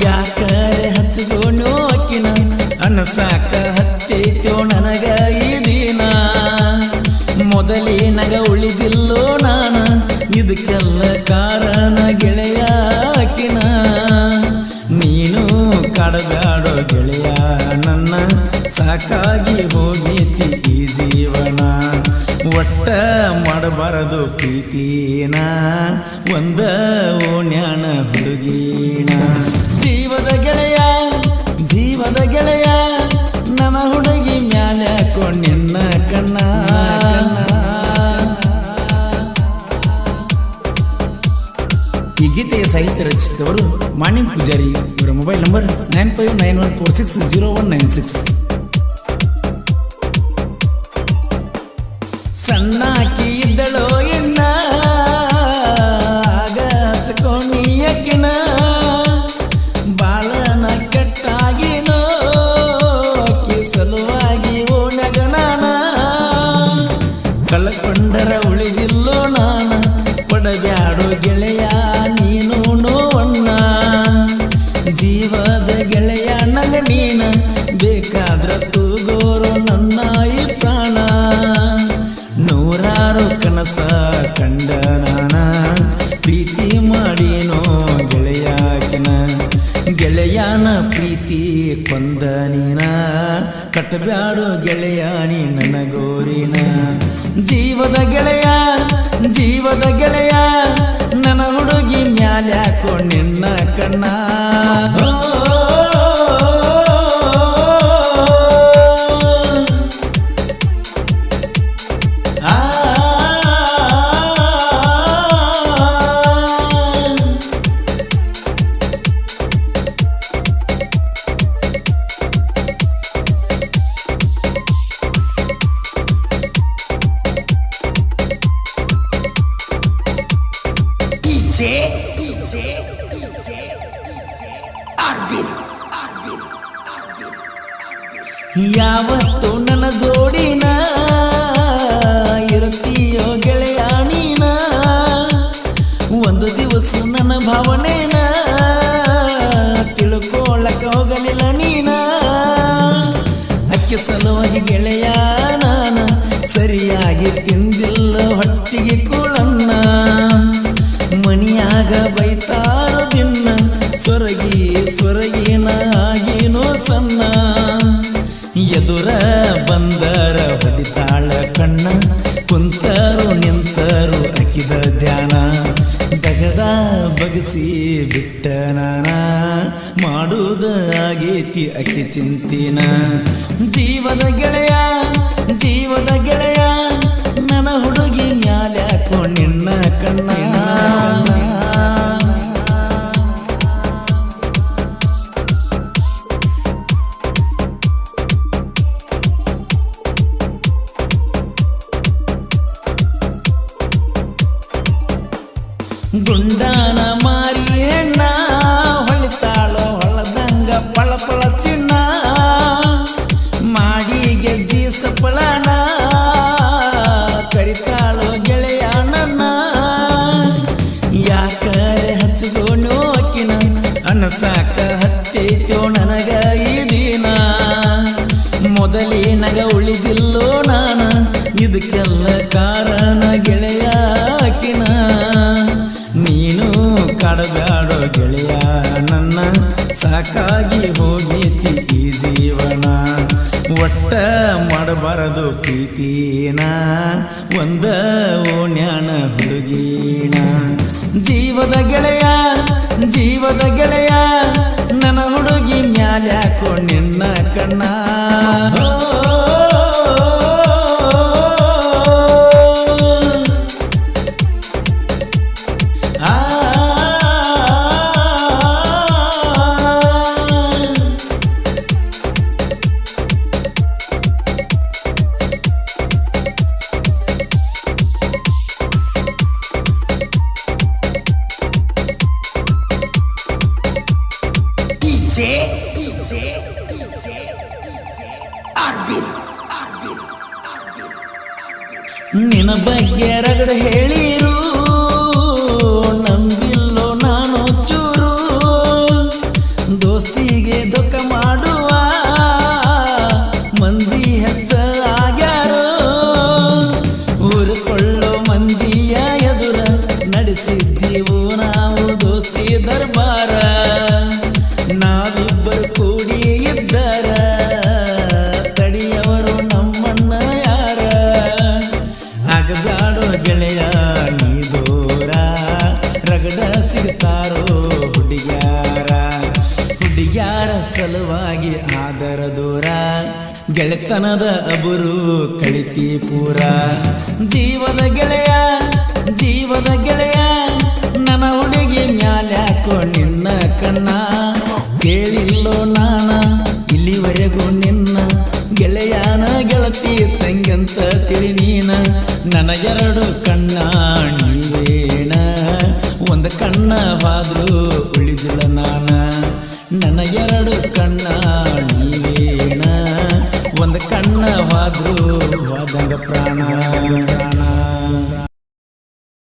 ಯಾಕರೆ ಹಚ್ಚಿಗೋಣೋ ಅಕ್ಕಿನ ಅನಸಾಕ ಹತ್ತೈತೋ ನನಗ ಈ ದಿನ ಮೊದಲಿನಗ ಉಳಿದಿಲ್ಲೋ ನಾನ ಇದಕ್ಕೆಲ್ಲ ಕಾರಣ ಗೆಳೆಯ ಅಕ್ಕಿನ ನೀನು ಕಾಡಬ್ಯಾಡೋ ಗೆಳೆಯ ನನ್ನ ಸಾಕಾಗಿ ಹೋಗೈತಿ ಈ ಜೀವನ ಒಟ್ಟ ಮಾಡಬಾರದು ಪ್ರೀತಿನ ಒಂದ ಓಣ್ಯಾನ ಹುಡುಗಿನ ಜೀವದ ಗೆಳೆಯ ನನ್ನ ಹುಡುಗಿ ಮ್ಯಾಲ ಕೊಂಡಿನ್ನ ಕಣ್ಣ ಈ ಗೀತೆಯ ಸಾಹಿತ್ಯ ರಚಿಸಿದವರು ಮಾಣಿಕ್ ಪೂಜಾರಿ. ಇವರ ಮೊಬೈಲ್ ನಂಬರ್ 9591460196. ಸಣ್ಣಾಕಿ ಇದ್ದಳೋ ಎಣ್ಣ ಆಗ ಹಚ್ಕೊಂಡಿಯಕಿನ ಬಾಳನ ಕೆಟ್ಟಾಗಿನೋ ಅಕ್ಕಿ ಸಲುವಾಗಿ ಓಣಗನಾನ ಕಳ್ಕೊಂಡರ ಉಳಿದಿಲ್ಲೋ ನಾನ ಪಡಬ್ಯಾಡೋ ಗೆಳೆಯ ನೀನು ನೋವಣ್ಣ ಜೀವದ ಗೆಳೆಯ ನಂಗ ನೀನ ಬೇಕಾದ್ರ ತೂಗೋರು ನನ್ನ ಈ ಪ್ರಾಣ ನೂರಾರು ಕನಸ ಕಂಡ ನಾನ ಪ್ರೀತಿ ಮಾಡಿನೋ ಗೆಳೆಯನ ಪ್ರೀತಿ ಕೊಂದ ನೀನ ಕಟ್ಟಬ್ಯಾಡೋ ಗೆಳೆಯ ನೀ ನನಗೋರಿನ ಜೀವದ ಗೆಳೆಯ ನನ್ನ ಹುಡುಗಿ ಮ್ಯಾಲ್ಯಾಕೋ ನಿನ್ನ ಕಣ್ಣ ಯಾವತ್ತು ನನ್ನ ಜೋಡಿನ ಇರುತ್ತೀಯೋ ಗೆಳೆಯ ನೀನ ಒಂದು ದಿವಸ ನನ್ನ ಭಾವನೆನ ತಿಳ್ಕೊಳ್ಳಕ ಹೋಗಲಿಲ್ಲ ನೀನ ಅಕ್ಕಿ ಸಲುವಾಗಿ ಗೆಳೆಯ ನಾನ ಸರಿಯಾಗಿ ತಿಂದಿಲ್ಲ ಹೊಟ್ಟಿಗೆ ಕೂಳನ್ನ ಮಣಿಯಾಗ ಬೈತಾರೋ ದಿನ ಸ್ವರಗಿನ ಆಗಿನೋ ಸಣ್ಣ ಎದುರ ಬಂದರ ಹೊಡಿತಾಳ ಕಣ್ಣ ಕುಂತರು ನಿಂತರು ಅಕ್ಕಿದ ಧ್ಯಾನ ದಗದ ಬಗಸಿ ಬಿಟ್ಟ ನಾನ ಮಾಡುವುದ ಆಗೇತಿ ಅಕ್ಕಿ ಚಿಂತಿನ ಜೀವದ ಗೆಳೆಯ ನನ್ನ ಹುಡುಗಿ ಮ್ಯಾಲ್ಯಾಕೋ ನಿನ್ನ ಕಣ್ಣ ಗುಂಡಾನ ಮಾರಿ ಹೆಣ್ಣ ಹೊಳಿತಾಳೋ ಹೊಳದಂಗ ಪಳಪಳ ಚಿನ್ನ ಮಾಡಿ ಗೆಜ್ಜಿ ಸಪ್ಪಳನ ಕರಿತಾಳೋ ಗೆಳೆಯ ನನ್ನ ಯಾಕರೆ ಹಚ್ಚಿಗೋಣೋ ಅಕ್ಕಿನ ಅನಸಾಕ ಹತ್ತೈತೋ ನನಗ ಈ ದಿನ ಮೊದಲಿನಗ ಉಳಿದಿಲ್ಲೋ ನಾನ ಇದಕ್ಕೆಲ್ಲ ಕಾರಣ ಗೆಳೆಯ ಅಕ್ಕಿನ ನೀನು ಕಾಡಬ್ಯಾಡೋ ಗೆಳೆಯ ನನ್ನ ಸಾಕಾಗಿ ಹೋಗೈತಿ ಈ ಜೀವನ ಒಟ್ಟ ಮಾಡಬಾರದು ಪ್ರೀತಿನ ಒಂದ ಓಣ್ಯಾನ ಹುಡುಗಿನ ಜೀವದ ಗೆಳೆಯ ನನ್ನ ಹುಡುಗಿ ಮ್ಯಾಲ್ಯಾಕೋ ನಿನ್ನ ಕಣ್ಣ ನಿನ್ನ ಬಗ್ಗೆ ರಗಡ ಹೇಳಿರು ನಂಬಿಲ್ಲೋ ನಾನು ಚೂರು ಸಲುವಾಗಿ ಆದರ ದೂರ ಗೆಳೆತನದ ಅಬುರು ಕಳಿತಿ ಪೂರ ಜೀವದ ಗೆಳೆಯ ನನ್ನ ಹುಡುಗಿ ಮ್ಯಾಲ್ಯಾಕೋ ನಿನ್ನ ಕಣ್ಣ ಕೇಳಿಲ್ಲೋ ನಾನ ಇಲ್ಲಿವರೆಗೂ ನಿನ್ನ ಗೆಳೆಯನ ಗೆಳತಿ ತಂಗಂತ ತಿಳಿ ನೀನ ನನ್ನ ಎರಡು ಕಣ್ಣ ನೀವೇನ ಒಂದು ಕಣ್ಣವಾದ್ರೂ ಉಳಿದಿಲ್ಲ ನಾನ ನನ್ನ ಎರಡು ಕಣ್ಣ ನೀವೇನ ಒಂದು ಕಣ್ಣವಾದ್ರೂ ಹೋದಂಗ ಪ್ರಾಣ